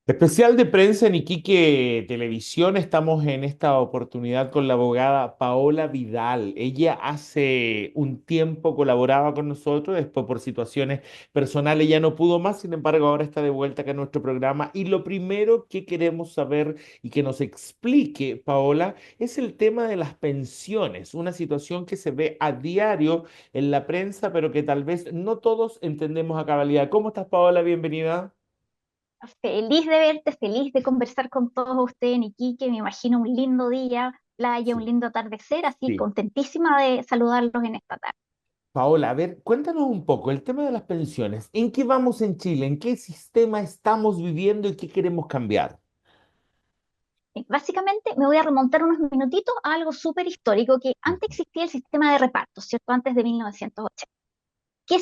Especial de prensa en Iquique Televisión. Estamos en esta oportunidad con la abogada Paola Vidal. Ella hace un tiempo colaboraba con nosotros, después por situaciones personales ya no pudo más, sin embargo ahora está de vuelta acá en nuestro programa. Y lo primero que queremos saber y que nos explique, Paola, es el tema de las pensiones, una situación que se ve a diario en la prensa, pero que tal vez no todos entendemos a cabalidad. ¿Cómo estás, Paola? Bienvenida. Feliz de verte, feliz de conversar con todos ustedes en Iquique. Me imagino un lindo día, playa, un Sí. lindo atardecer, así Sí. contentísima de saludarlos en esta tarde. Paola, a ver, cuéntanos un poco el tema de las pensiones. ¿En qué vamos en Chile? ¿En qué sistema estamos viviendo y qué queremos cambiar? Básicamente me voy a remontar unos minutitos a algo súper histórico que antes Ujú. existía el sistema de reparto, ¿cierto? Antes de 1980. ¿Qué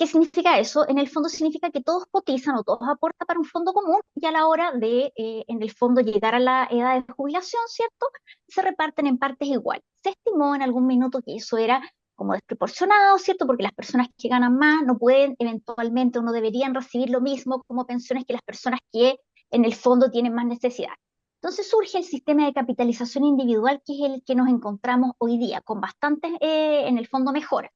significa eso? En el fondo significa que todos cotizan o todos aportan para un fondo común y a la hora de, en el fondo, llegar a la edad de jubilación, ¿cierto? Se reparten en partes iguales. Se estimó en algún minuto que eso era como desproporcionado, ¿cierto? Porque las personas que ganan más no pueden, eventualmente, o no deberían recibir lo mismo como pensiones que las personas que en el fondo tienen más necesidad. Entonces surge el sistema de capitalización individual, que es el que nos encontramos hoy día, con bastantes, en el fondo, mejoras.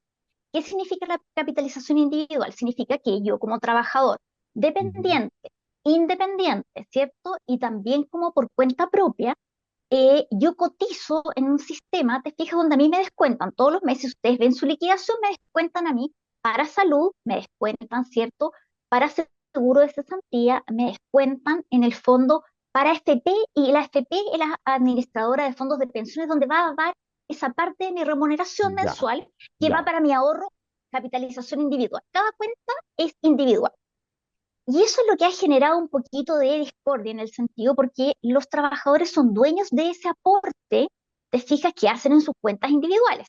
¿Qué significa la capitalización individual? Significa que yo como trabajador Ujú. dependiente, independiente, ¿cierto? Y también como por cuenta propia, yo cotizo en un sistema, te fijas, donde a mí me descuentan todos los meses, ustedes ven su liquidación, me descuentan a mí para salud, me descuentan, ¿cierto? Para seguro de cesantía, me descuentan en el fondo para FP, y la FP es la administradora de fondos de pensiones donde va a dar esa parte de mi remuneración Ya, mensual que va ya. para mi ahorro, capitalización individual. Cada cuenta es individual. Y eso es lo que ha generado un poquito de discordia en el sentido porque los trabajadores son dueños de ese aporte, te fijas, que hacen en sus cuentas individuales.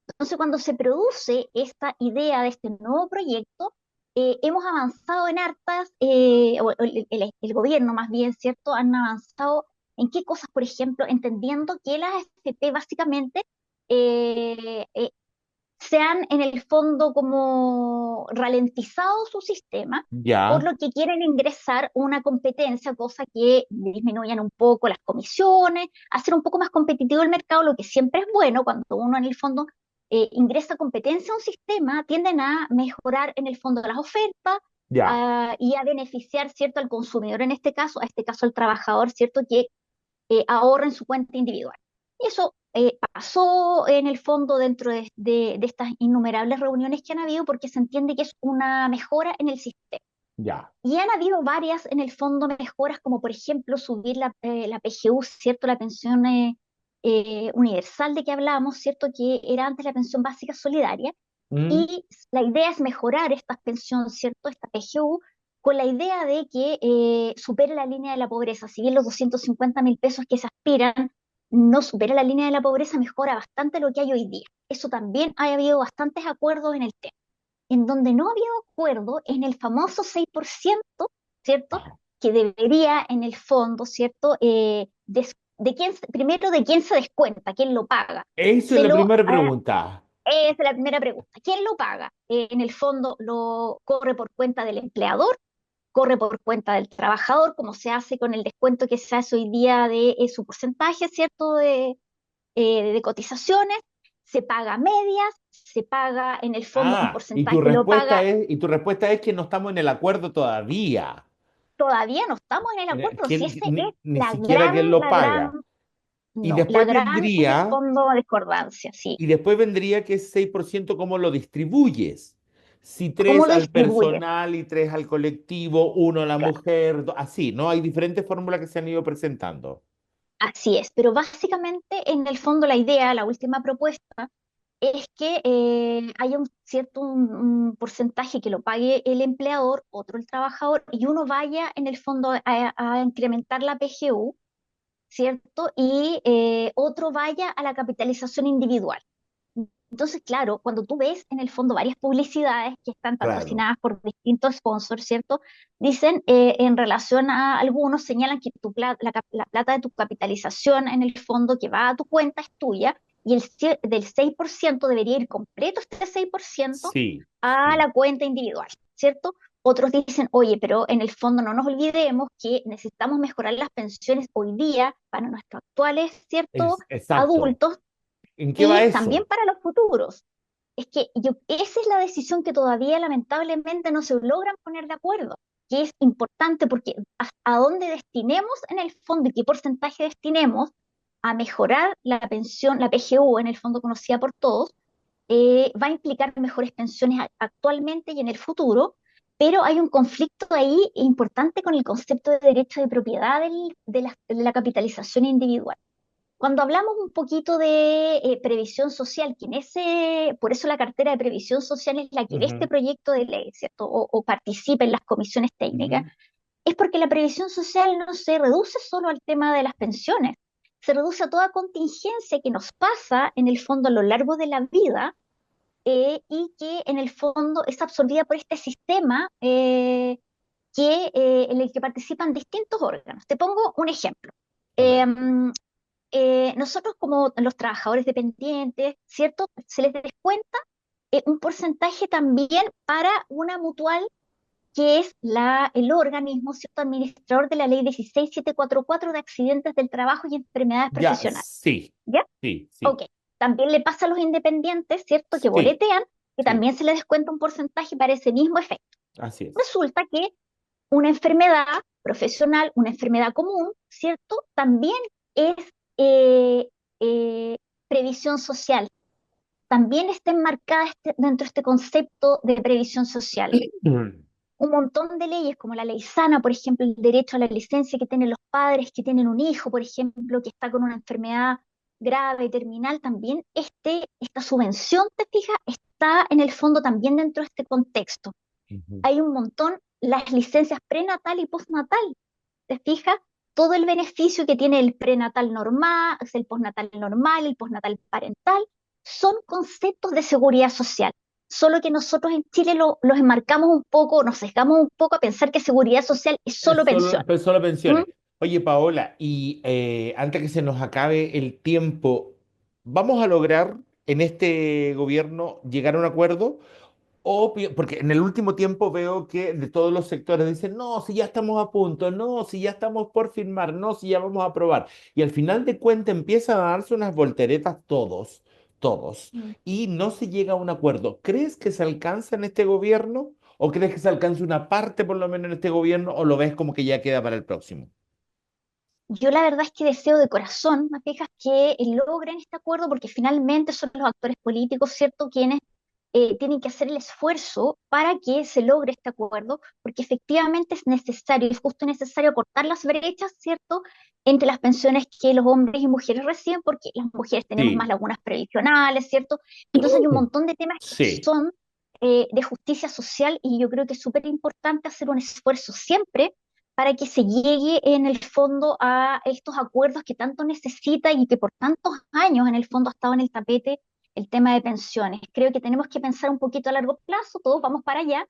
Entonces, cuando se produce esta idea de este nuevo proyecto, hemos avanzado en hartas, el gobierno más bien, ¿cierto? Han avanzado en qué cosas, por ejemplo, entendiendo que las AFP básicamente se han en el fondo como ralentizado su sistema, por Ya. lo que quieren ingresar una competencia, cosa que disminuyan un poco las comisiones, hacer un poco más competitivo el mercado, lo que siempre es bueno cuando uno en el fondo ingresa competencia a un sistema, tienden a mejorar en el fondo las ofertas, Ya. y a beneficiar, ¿cierto?, al consumidor en este caso, a este caso al trabajador, ¿cierto?, que ahorra en su cuenta individual. Y eso pasó en el fondo dentro de estas innumerables reuniones que han habido porque se entiende que es una mejora en el sistema. Ya. Y han habido varias en el fondo mejoras, como por ejemplo subir la PGU, ¿cierto? La pensión universal de que hablábamos, ¿cierto? Que era antes la pensión básica solidaria, Mm. y la idea es mejorar esta pensión, ¿cierto? Esta PGU, con la idea de que supere la línea de la pobreza. Si bien los 250.000 pesos que se aspiran no supera la línea de la pobreza, mejora bastante lo que hay hoy día. Eso también ha habido bastantes acuerdos en el tema. En donde no había acuerdo en el famoso 6%, ¿cierto? Ajá. Que debería en el fondo, ¿cierto? Primero, de quién se descuenta, quién lo paga. Eso es Se la lo primera pregunta. Esa es la primera pregunta. ¿Quién lo paga? En el fondo, lo corre por cuenta del empleador, corre por cuenta del trabajador, como se hace con el descuento que se hace hoy día de su porcentaje, ¿cierto? De cotizaciones, se paga a medias, se paga en el fondo un Ah, porcentaje, lo paga. y tu respuesta es que no estamos en el acuerdo todavía. Todavía no estamos en el acuerdo, si ¿Quién- ese es ni siquiera quién lo la gran, paga? Y no, la después gran, en el vendría fondo, discordancia, sí. Y después vendría que ese 6% cómo lo distribuyes. Si ¿Cómo tres lo al distribuyes? personal y tres al colectivo, uno a la mujer, así, ¿no? Hay diferentes fórmulas que se han ido presentando. Así es, pero básicamente en el fondo la idea, la última propuesta, es que haya un porcentaje que lo pague el empleador, otro el trabajador, y uno vaya en el fondo a incrementar la PGU, ¿cierto? Y otro vaya a la capitalización individual. Entonces, claro, cuando tú ves en el fondo varias publicidades que están Claro. patrocinadas por distintos sponsors, ¿cierto? Dicen, en relación a algunos, señalan que la plata de tu capitalización en el fondo que va a tu cuenta es tuya, y del 6% debería ir completo, este 6%, Sí, a sí. la cuenta individual, ¿cierto? Otros dicen, oye, pero en el fondo no nos olvidemos que necesitamos mejorar las pensiones hoy día para nuestros actuales, ¿cierto? Exacto. Adultos ¿En qué va y también eso? para los futuros. Es que esa es la decisión que todavía lamentablemente no se logran poner de acuerdo, que es importante porque a dónde destinemos en el fondo y qué porcentaje destinemos a mejorar la pensión, la PGU, en el fondo conocida por todos, va a implicar mejores pensiones actualmente y en el futuro, pero hay un conflicto ahí importante con el concepto de derecho de propiedad de la capitalización individual. Cuando hablamos un poquito de previsión social, por eso la cartera de previsión social es la que ve este Ujú, proyecto de ley, ¿cierto? O participa en las comisiones técnicas, ujú. es porque la previsión social no se reduce solo al tema de las pensiones, se reduce a toda contingencia que nos pasa en el fondo a lo largo de la vida, y que en el fondo es absorbida por este sistema, en el que participan distintos órganos. Te pongo un ejemplo. A ver. Em, Nosotros como los trabajadores dependientes, ¿cierto? Se les descuenta un porcentaje también para una mutual que es el organismo, ¿cierto? Administrador de la ley 16744 de accidentes del trabajo y enfermedades Ya, profesionales. sí, ¿Ya? sí, sí, Ok. También le pasa a los independientes, ¿cierto? Que sí, boletean, que sí, también se les descuenta un porcentaje para ese mismo efecto. así es. Resulta que una enfermedad profesional, una enfermedad común, ¿cierto? También es eh, eh, previsión social. También está enmarcada dentro de este concepto de previsión social. Mm. Un montón de leyes, como la ley sana, por ejemplo, el derecho a la licencia que tienen los padres que tienen un hijo, por ejemplo, que está con una enfermedad grave, terminal, también esta subvención, te fijas, está en el fondo también dentro de este contexto. Ujú. Hay un montón, las licencias prenatal y postnatal, ¿te fijas? Todo el beneficio que tiene el prenatal normal, el postnatal normal, el postnatal parental, son conceptos de seguridad social. Solo que nosotros en Chile los enmarcamos un poco, nos sesgamos un poco a pensar que seguridad social es solo pensión. Solo ¿Mm? pensiones. Oye, Paola, y antes que se nos acabe el tiempo, ¿vamos a lograr en este gobierno llegar a un acuerdo? Porque en el último tiempo veo que de todos los sectores dicen, no, si ya estamos a punto, no, si ya estamos por firmar, no, si ya vamos a aprobar. Y al final de cuentas empiezan a darse unas volteretas todos, todos, Mm. y no se llega a un acuerdo. ¿Crees que se alcanza en este gobierno? ¿O crees que se alcanza una parte por lo menos en este gobierno? ¿O lo ves como que ya queda para el próximo? Yo la verdad es que deseo de corazón, ¿me fijas? Que logren este acuerdo porque finalmente son los actores políticos, ¿cierto? Quienes tienen que hacer el esfuerzo para que se logre este acuerdo, porque efectivamente es necesario, es justo y necesario cortar las brechas, ¿cierto?, entre las pensiones que los hombres y mujeres reciben, porque las mujeres tenemos más Sí, lagunas previsionales, ¿cierto? Entonces hay un montón de temas que sí. son de justicia social y yo creo que es súper importante hacer un esfuerzo siempre para que se llegue en el fondo a estos acuerdos que tanto necesita y que por tantos años en el fondo ha estado en el tapete el tema de pensiones. Creo que tenemos que pensar un poquito a largo plazo, todos vamos para allá,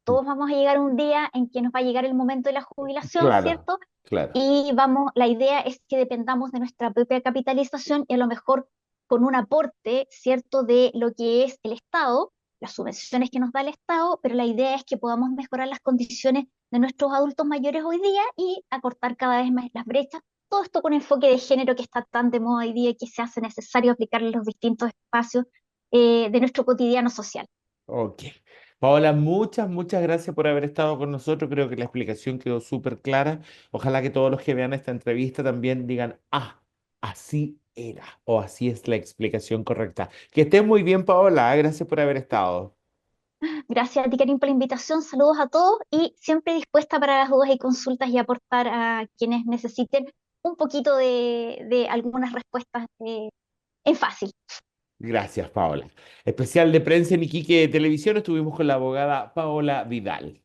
todos vamos a llegar un día en que nos va a llegar el momento de la jubilación, Claro, ¿cierto? claro. Y la idea es que dependamos de nuestra propia capitalización y a lo mejor con un aporte, ¿cierto?, de lo que es el Estado, las subvenciones que nos da el Estado, pero la idea es que podamos mejorar las condiciones de nuestros adultos mayores hoy día y acortar cada vez más las brechas. Todo esto con enfoque de género que está tan de moda hoy día y que se hace necesario aplicar en los distintos espacios de nuestro cotidiano social. Ok. Paola, muchas, muchas gracias por haber estado con nosotros. Creo que la explicación quedó súper clara. Ojalá que todos los que vean esta entrevista también digan, ah, así era o así es la explicación correcta. Que estés muy bien, Paola. Gracias por haber estado. Gracias a ti, Karim, por la invitación. Saludos a todos y siempre dispuesta para las dudas y consultas y aportar a quienes necesiten un poquito de algunas respuestas en fácil. Gracias, Paola. Especial de prensa en Iquique Televisión. Estuvimos con la abogada Paola Vidal.